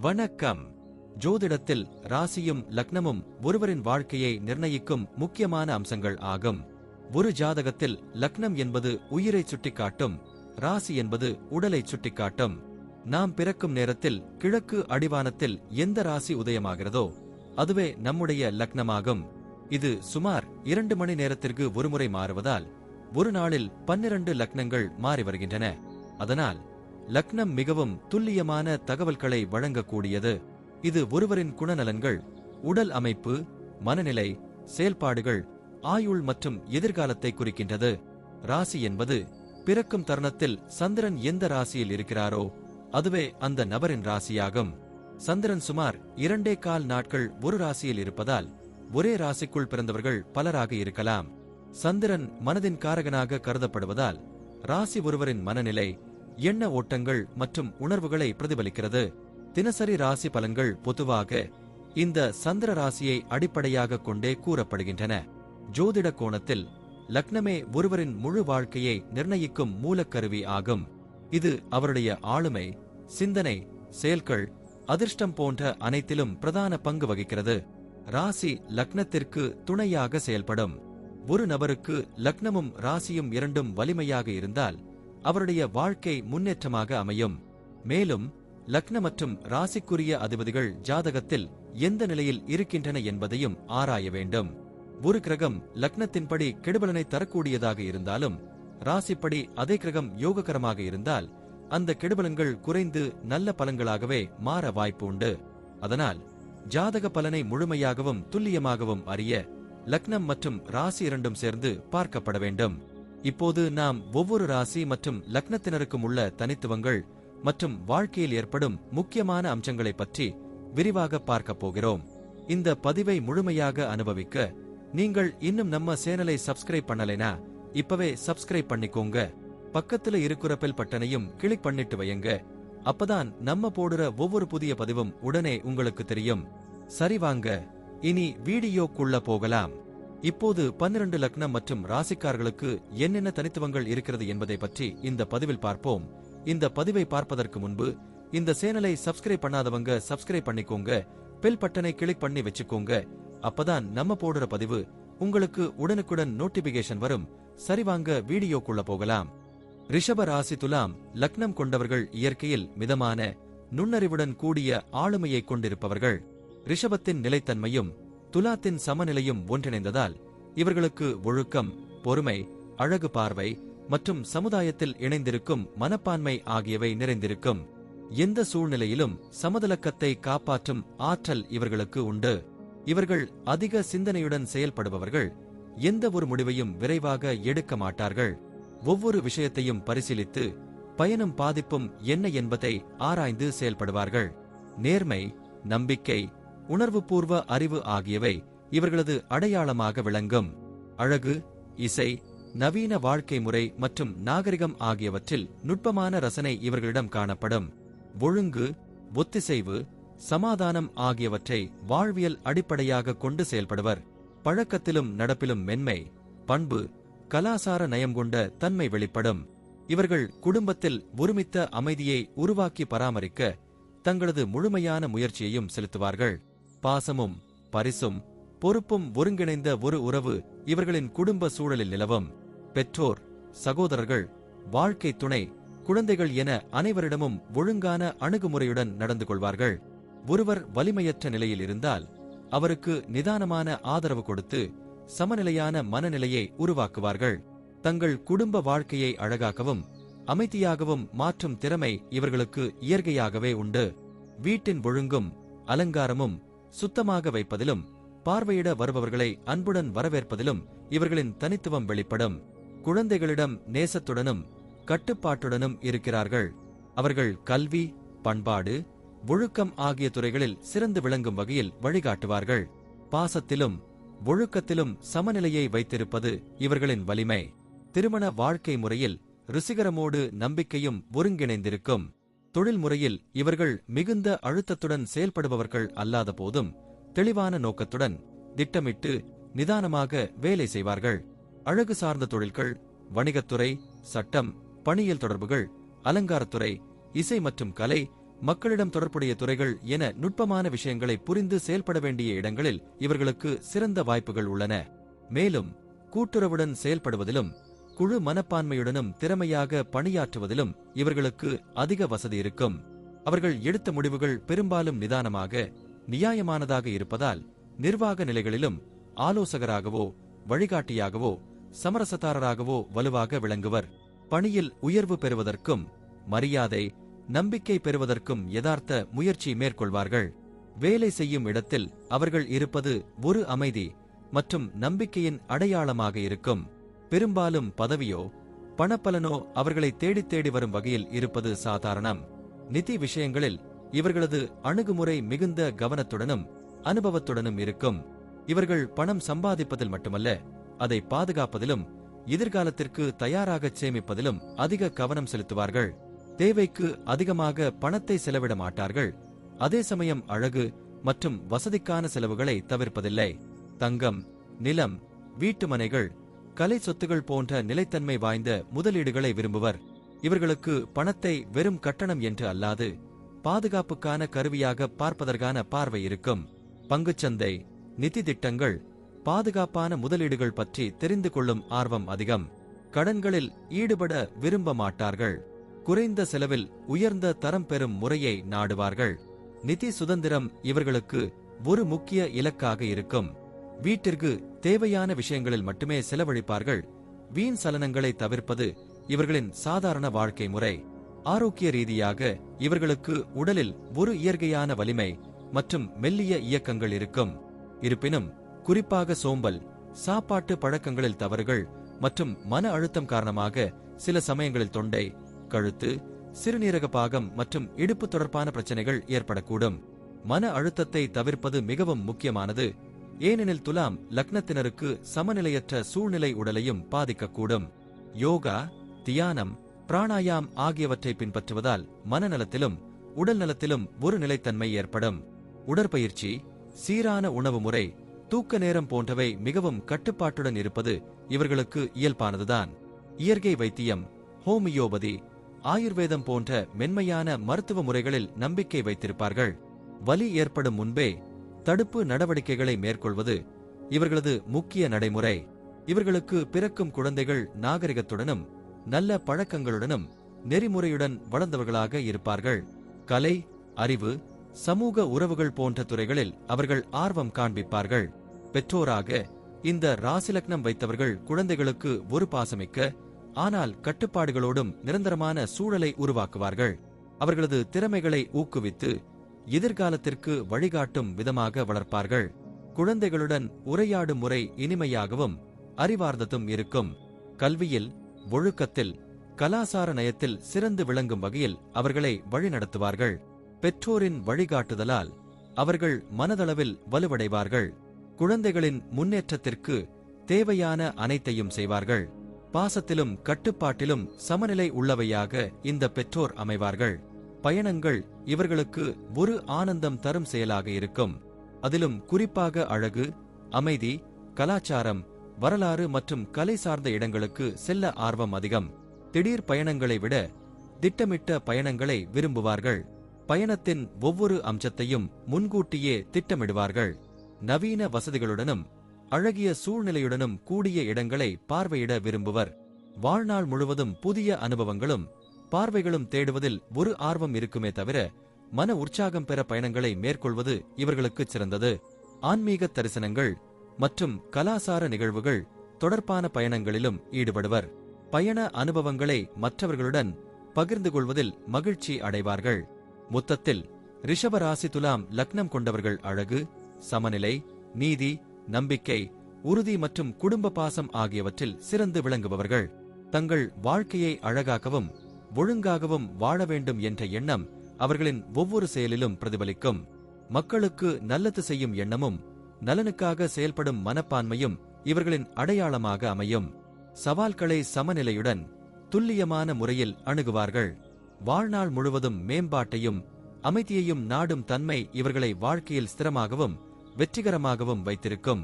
வணக்கம். ஜோதிடத்தில் ராசியும் லக்னமும் ஒருவரின் வாழ்க்கையை நிர்ணயிக்கும் முக்கியமான அம்சங்கள் ஆகும். ஒரு ஜாதகத்தில் லக்னம் என்பது உயிரை சுட்டிக்காட்டும், ராசி என்பது உடலை சுட்டிக்காட்டும். நாம் பிறக்கும் நேரத்தில் கிழக்கு அடிவானத்தில் எந்த ராசி உதயமாகிறதோ அதுவே நம்முடைய லக்னமாகும். இது சுமார் 2 மணி நேரத்திற்கு ஒருமுறை மாறுவதால் ஒரு நாளில் 12 லக்னங்கள் மாறி வருகின்றன. அதனால் லக்னம் மிகவும் துல்லியமான தகவல்களை வழங்கக்கூடியது. இது ஒருவரின் குணநலன்கள், உடல் அமைப்பு, மனநிலை, செயல்பாடுகள், ஆயுள் மற்றும் எதிர்காலத்தை குறிக்கின்றது. ராசி என்பது பிறக்கும் தருணத்தில் சந்திரன் எந்த ராசியில் இருக்கிறாரோ அதுவே அந்த நபரின் ராசியாகும். சந்திரன் சுமார் 2.25 நாட்கள் ஒரு ராசியில் இருப்பதால் ஒரே ராசிக்குள் பிறந்தவர்கள் பலராக இருக்கலாம். சந்திரன் மனதின் காரகனாக கருதப்படுவதால் ராசி ஒருவரின் மனநிலை, எண்ண ஓட்டங்கள் மற்றும் உணர்வுகளை பிரதிபலிக்கிறது. தினசரி ராசி பலன்கள் பொதுவாக இந்த சந்திர ராசியை அடிப்படையாக கொண்டே கூறப்படுகின்றன. ஜோதிட கோணத்தில் லக்னமே ஒருவரின் முழு வாழ்க்கையை நிர்ணயிக்கும் மூலக்கருவி ஆகும். இது அவருடைய ஆளுமை, சிந்தனை, செயல்கள், அதிர்ஷ்டம் போன்ற அனைத்திலும் பிரதான பங்கு வகிக்கிறது. ராசி லக்னத்திற்கு துணையாக செயல்படும். ஒரு நபருக்கு லக்னமும் ராசியும் இரண்டும் வலிமையாக இருந்தால் அவருடைய வாழ்க்கை முன்னேற்றமாக அமையும். மேலும் லக்ன மற்றும் ராசிக்குரிய அதிபதிகள் ஜாதகத்தில் எந்த நிலையில் இருக்கின்றன என்பதையும் ஆராய வேண்டும். ஒரு கிரகம் லக்னத்தின்படி கெடுபலனை தரக்கூடியதாக இருந்தாலும் ராசிப்படி அதே கிரகம் யோககரமாக இருந்தால் அந்த கெடுபலன்கள் குறைந்து நல்ல பலன்களாகவே மாற வாய்ப்பு உண்டு. அதனால் ஜாதக பலனை முழுமையாகவும் துல்லியமாகவும் அறிய லக்னம் மற்றும் ராசி இரண்டும் சேர்ந்து பார்க்கப்பட வேண்டும். இப்போது நாம் ஒவ்வொரு ராசி மற்றும் லக்னத்தினருக்கும் உள்ள தனித்துவங்கள் மற்றும் வாழ்க்கையில் ஏற்படும் முக்கியமான அம்சங்களை பற்றி விரிவாக பார்க்கப் போகிறோம். இந்த பதிவை முழுமையாக அனுபவிக்க நீங்கள் இன்னும் நம்ம சேனலை சப்ஸ்கிரைப் பண்ணலைனா இப்பவே சப்ஸ்கிரைப் பண்ணிக்கோங்க. பக்கத்துல இருக்கிற பெல் பட்டனையும் கிளிக் பண்ணிட்டு வையுங்க. அப்பதான் நம்ம போடுற ஒவ்வொரு புதிய பதிவும் உடனே உங்களுக்கு தெரியும். சரி வாங்க, இனி வீடியோக்குள்ள போகலாம். இப்போது 12 லக்னம் மற்றும் ராசிக்காரர்களுக்கு என்னென்ன தனித்துவங்கள் இருக்கிறது என்பதை பற்றி இந்த பதிவில் பார்ப்போம். இந்த பதிவை பார்ப்பதற்கு முன்பு இந்த சேனலை சப்ஸ்கிரைப் பண்ணாதவங்க சப்ஸ்கிரைப் பண்ணிக்கோங்க. பெல் பட்டனை கிளிக் பண்ணி வச்சுக்கோங்க. அப்பதான் நம்ம போடுற பதிவு உங்களுக்கு உடனுக்குடன் நோட்டிபிகேஷன் வரும். சரி வாங்க வீடியோக்குள்ள போகலாம். ரிஷப ராசி துலாம் லக்னம் கொண்டவர்கள் இயற்கையில் மிதமான, நுண்ணறிவுடன் கூடிய ஆளுமையை கொண்டிருப்பவர்கள். ரிஷபத்தின் நிலைத்தன்மையும் துலாத்தின் சமநிலையும் ஒன்றிணைந்ததால் இவர்களுக்கு ஒழுக்கம், பொறுமை, அழகு பார்வை மற்றும் சமுதாயத்தில் இணைந்திருக்கும் மனப்பான்மை ஆகியவை நிறைந்திருக்கும். எந்த சூழ்நிலையிலும் சமதளக்கத்தை காப்பாற்றும் ஆற்றல் இவர்களுக்கு உண்டு. இவர்கள் அதிக சிந்தனையுடன் செயல்படுபவர்கள். எந்த ஒரு முடிவையும் விரைவாக எடுக்க மாட்டார்கள். ஒவ்வொரு விஷயத்தையும் பரிசீலித்து பயனும் பாதிப்பும் என்ன என்பதை ஆராய்ந்து செயல்படுவார்கள். நேர்மை, நம்பிக்கை, உணர்வுபூர்வ அறிவு ஆகியவை இவர்களது அடையாளமாக விளங்கும். அழகு, இசை, நவீன வாழ்க்கை முறை மற்றும் நாகரிகம் ஆகியவற்றில் நுட்பமான ரசனை இவர்களிடம் காணப்படும். ஒழுங்கு, ஒத்திசைவு, சமாதானம் ஆகியவற்றை வாழ்வியல் அடிப்படையாக கொண்டு செயல்படுவர். பழக்கத்திலும் நடப்பிலும் மென்மை, பண்பு, கலாசார நயம் கொண்ட தன்மை வெளிப்படும். இவர்கள் குடும்பத்தில் ஒருமித்த அமைதியை உருவாக்கி பராமரிக்க தங்களது முழுமையான முயற்சியையும் செலுத்துவார்கள். பாசமும் பரிசும் பொறுப்பும் ஒருங்கிணைந்த ஒரு உறவு இவர்களின் குடும்ப சூழலில் நிலவும். பெற்றோர், சகோதரர்கள், வாழ்க்கை துணை, குழந்தைகள் என அனைவரிடமும் ஒழுங்கான அணுகுமுறையுடன் நடந்து கொள்வார்கள். ஒருவர் வலிமையற்ற நிலையில் இருந்தால் அவருக்கு நிதானமான ஆதரவு கொடுத்து சமநிலையான மனநிலையை உருவாக்குவார்கள். தங்கள் குடும்ப வாழ்க்கையை அழகாகவும் அமைதியாகவும் மாற்றும் திறமை இவர்களுக்கு இயற்கையாகவே உண்டு. வீட்டின் ஒழுங்கும் அலங்காரமும் சுத்தமாக வைப்பதிலும் பார்வையிட வருபவர்களை அன்புடன் வரவேற்பதிலும் இவர்களின் தனித்துவம் வெளிப்படும். குழந்தைகளிடம் நேசத்துடனும் கட்டுப்பாட்டுடனும் இருக்கிறார்கள். அவர்கள் கல்வி, பண்பாடு, ஒழுக்கம் ஆகிய துறைகளில் சிறந்து விளங்கும் வகையில் வழிகாட்டுவார்கள். பாசத்திலும் ஒழுக்கத்திலும் சமநிலையை வைத்திருப்பது இவர்களின் வலிமை. திருமண வாழ்க்கை முறையில் ருசிகரமோடு நம்பிக்கையும் ஒருங்கிணைந்திருக்கும். தொழில் முறையில் இவர்கள் மிகுந்த அழுத்தத்துடன் செயல்படுபவர்கள் அல்லாத போதும் தெளிவான நோக்கத்துடன் திட்டமிட்டு நிதானமாக வேலை செய்வார்கள். அழகு சார்ந்த தொழில்கள், வணிகத்துறை, சட்டம், பணியியல் தொடர்புகள், அலங்காரத்துறை, இசை மற்றும் கலை மக்களிடம் தொடர்புடைய துறைகள் என நுட்பமான விஷயங்களை புரிந்து செயல்பட வேண்டிய இடங்களில் இவர்களுக்கு சிறந்த வாய்ப்புகள் உள்ளன. மேலும் கூட்டுறவுடன் செயல்படுவதிலும் குழு மனப்பான்மையுடனும் திறமையாக பணியாற்றுவதிலும் இவர்களுக்கு அதிக வசதி இருக்கும். அவர்கள் எடுத்த முடிவுகள் பெரும்பாலும் நிதானமாக நியாயமானதாக இருப்பதால் நிர்வாக நிலைகளிலும் ஆலோசகராகவோ வழிகாட்டியாகவோ சமரசதாரராகவோ வலுவாக விளங்குவர். பணியில் உயர்வு பெறுவதற்கும் மரியாதை நம்பிக்கை பெறுவதற்கும் யதார்த்த முயற்சி மேற்கொள்வார்கள். வேலை செய்யும் இடத்தில் அவர்கள் இருப்பது ஒரு அமைதி மற்றும் நம்பிக்கையின் அடையாளமாக இருக்கும். பெரும்பாலும் பதவியோ பணப்பலனோ அவர்களை தேடித் தேடி வரும் வகையில் இருப்பது சாதாரணம். நிதி விஷயங்களில் இவர்களது அணுகுமுறை மிகுந்த கவனத்துடனும் அனுபவத்துடனும் இருக்கும். இவர்கள் பணம் சம்பாதிப்பதில் மட்டுமல்ல, அதை பாதுகாப்பதிலும் எதிர்காலத்திற்கு தயாராகச் சேமிப்பதிலும் அதிக கவனம் செலுத்துவார்கள். தேவைக்கு அதிகமாக பணத்தை செலவிட மாட்டார்கள். அதே சமயம் அழகு மற்றும் வசதிக்கான செலவுகளை தவிர்ப்பதில்லை. தங்கம், நிலம், வீட்டுமனைகள், கலை சொத்துகள் போன்ற நிலைத்தன்மை வாய்ந்த முதலீடுகளை விரும்புவர். இவர்களுக்கு பணத்தை வெறும் கட்டணம் என்று அல்லாது பாதுகாப்புக்கான கருவியாக பார்ப்பதற்கான பார்வை இருக்கும். பங்குச்சந்தை, நிதி திட்டங்கள், பாதுகாப்பான முதலீடுகள் பற்றி தெரிந்து கொள்ளும் ஆர்வம் அதிகம். கடன்களில் ஈடுபட விரும்ப மாட்டார்கள். குறைந்த செலவில் உயர்ந்த தரம் பெறும் முறையை நாடுவார்கள். நிதி சுதந்திரம் இவர்களுக்கு ஒரு முக்கிய இலக்காக இருக்கும். வீட்டிற்கு தேவையான விஷயங்களில் மட்டுமே செலவழிப்பார்கள். வீண் சலனங்களை தவிர்ப்பது இவர்களின் சாதாரண வாழ்க்கை முறை. ஆரோக்கிய ரீதியாக இவர்களுக்கு உடலில் ஒரு இயற்கையான வலிமை மற்றும் மெல்லிய இயக்கங்கள் இருக்கும். இருப்பினும் குறிப்பாக சோம்பல், சாப்பாட்டு பழக்கங்களில் தவறுகள் மற்றும் மன அழுத்தம் காரணமாக சில சமயங்களில் தொண்டை, கழுத்து, சிறுநீரக பாகம் மற்றும் இடுப்பு தொடர்பான பிரச்சனைகள் ஏற்படக்கூடும். மன அழுத்தத்தை தவிர்ப்பது மிகவும் முக்கியமானது. ஏனெனில் துலாம் லக்னத்தினருக்கு சமநிலையற்ற சூழ்நிலை உடலையும் பாதிக்கக்கூடும். யோகா, தியானம், பிராணாயாம் ஆகியவற்றை பின்பற்றுவதால் மனநலத்திலும் உடல் நலத்திலும் ஒரு நிலைத்தன்மை ஏற்படும். உடற்பயிற்சி, சீரான உணவு முறை, தூக்க நேரம் போன்றவை மிகவும் கட்டுப்பாட்டுடன் இருப்பது இவர்களுக்கு இயல்பானதுதான். இயற்கை வைத்தியம், ஹோமியோபதி, ஆயுர்வேதம் போன்ற மென்மையான மருத்துவ முறைகளில் நம்பிக்கை வைத்திருப்பார்கள். வலி ஏற்படும் முன்பே தடுப்பு நடவடிக்கைகளை மேற்கொள்வது இவர்களது முக்கிய நடைமுறை. இவர்களுக்கு பிறக்கும் குழந்தைகள் நாகரிகத்துடனும் நல்ல பழக்கங்களுடனும் நெறிமுறையுடன் வளர்ந்தவர்களாக இருப்பார்கள். கலை, அறிவு, சமூக உறவுகள் போன்ற துறைகளில் அவர்கள் ஆர்வம் காண்பிப்பார்கள். பெற்றோராக இந்த ராசிலக்னம் வைத்தவர்கள் குழந்தைகளுக்கு ஒரு பாசமிக்க ஆனால் கட்டுப்பாடுகளோடும் நிரந்தரமான சூழலை உருவாக்குவார்கள். அவர்களது திறமைகளை ஊக்குவித்து எதிர்காலத்திற்கு வழிகாட்டும் விதமாக வளர்ப்பார்கள். குழந்தைகளுடன் உரையாடும் முறை இனிமையாகவும் அறிவார்ந்ததும் இருக்கும். கல்வியில், ஒழுக்கத்தில், கலாசார நயத்தில் சிறந்து விளங்கும் வகையில் அவர்களை வழிநடத்துவார்கள். பெற்றோரின் வழிகாட்டுதலால் அவர்கள் மனதளவில் வலுவடைவார்கள். குழந்தைகளின் முன்னேற்றத்திற்கு தேவையான அனைத்தையும் செய்வார்கள். பாசத்திலும் கட்டுப்பாட்டிலும் சமநிலை உள்ளவையாக இந்த பெற்றோர் அமைவார்கள். பயணங்கள் இவர்களுக்கு ஒரு ஆனந்தம் தரும் செயலாக இருக்கும். அதிலும் குறிப்பாக அழகு, அமைதி, கலாச்சாரம், வரலாறு மற்றும் கலை சார்ந்த இடங்களுக்கு செல்ல ஆர்வம் அதிகம். திடீர் பயணங்களை விட திட்டமிட்ட பயணங்களை விரும்புவார்கள். பயணத்தின் ஒவ்வொரு அம்சத்தையும் முன்கூட்டியே திட்டமிடுவார்கள். நவீன வசதிகளுடனும் அழகிய சூழ்நிலையுடனும் கூடிய இடங்களை பார்வையிட விரும்புவர். வாழ்நாள் முழுவதும் புதிய அனுபவங்களும் பார்வைகளும் தேடுவதில் ஒரு ஆர்வம் இருக்குமே தவிர மன உற்சாகம் பெற பயணங்களை மேற்கொள்வது இவர்களுக்கு சிறந்தது. ஆன்மீக தரிசனங்கள் மற்றும் கலாசார நிகழ்வுகள் தொடர்பான பயணங்களிலும் ஈடுபடுவர். பயண அனுபவங்களை மற்றவர்களுடன் பகிர்ந்து கொள்வதில் மகிழ்ச்சி அடைவார்கள். மொத்தத்தில் ரிஷபராசி துலாம் லக்னம் கொண்டவர்கள் அழகு, சமநிலை, நீதி, நம்பிக்கை, உறுதி மற்றும் குடும்ப பாசம் ஆகியவற்றில் சிறந்து விளங்குபவர்கள். தங்கள் வாழ்க்கையை அழகாகவும் ஒழுங்காகவும் வாழ வேண்டும் என்ற எண்ணம் அவர்களின் ஒவ்வொரு செயலிலும் பிரதிபலிக்கும். மக்களுக்கு நல்லது செய்யும் எண்ணமும் நலனுக்காக செயல்படும் மனப்பான்மையும் இவர்களின் அடையாளமாக அமையும். சவால்களை சமநிலையுடன் துல்லியமான முறையில் அணுகுவார்கள். வாழ்நாள் முழுவதும் மேம்பாட்டையும் அமைதியையும் நாடும் தன்மை இவர்களை வாழ்க்கையில் ஸ்திரமாகவும் வெற்றிகரமாகவும் வைத்திருக்கும்.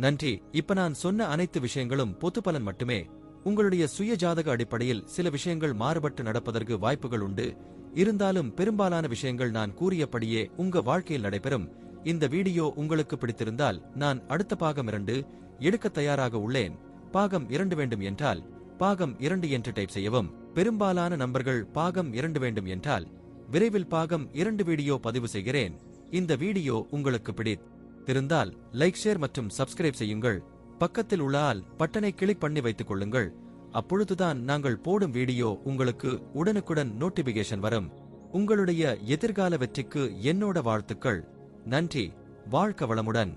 நன்றி. இப்ப நான் சொன்ன அனைத்து விஷயங்களும் பொதுப்பலன் மட்டுமே. உங்களுடைய சுய ஜாதக அடிப்படையில் சில விஷயங்கள் மாறுபட்டு நடப்பதற்கு வாய்ப்புகள் உண்டு. இருந்தாலும் பெரும்பாலான விஷயங்கள் நான் கூறியபடியே உங்க வாழ்க்கையில் நடைபெறும். இந்த வீடியோ உங்களுக்கு பிடித்திருந்தால் நான் அடுத்த பாகம் 2 எடுக்க தயாராக உள்ளேன். பாகம் 2 வேண்டும் என்றால் பாகம் 2 என்று டைப் செய்யவும். பெரும்பாலான நண்பர்கள் பாகம் 2 வேண்டும் என்றால் விரைவில் பாகம் 2 வீடியோ பதிவு செய்கிறேன். இந்த வீடியோ உங்களுக்கு பிடித்திருந்தால் லைக், ஷேர் மற்றும் சப்ஸ்கிரைப் செய்யுங்கள். பக்கத்தில் உள்ள ஆல் பட்டனை கிளிக் பண்ணி வைத்துக் கொள்ளுங்கள். அப்பொழுதுதான் நாங்கள் போடும் வீடியோ உங்களுக்கு உடனுக்குடன் நோட்டிபிகேஷன் வரும். உங்களுடைய எதிர்கால வெற்றிக்கு என்னோட வாழ்த்துக்கள். நன்றி. வாழ்க வளமுடன்.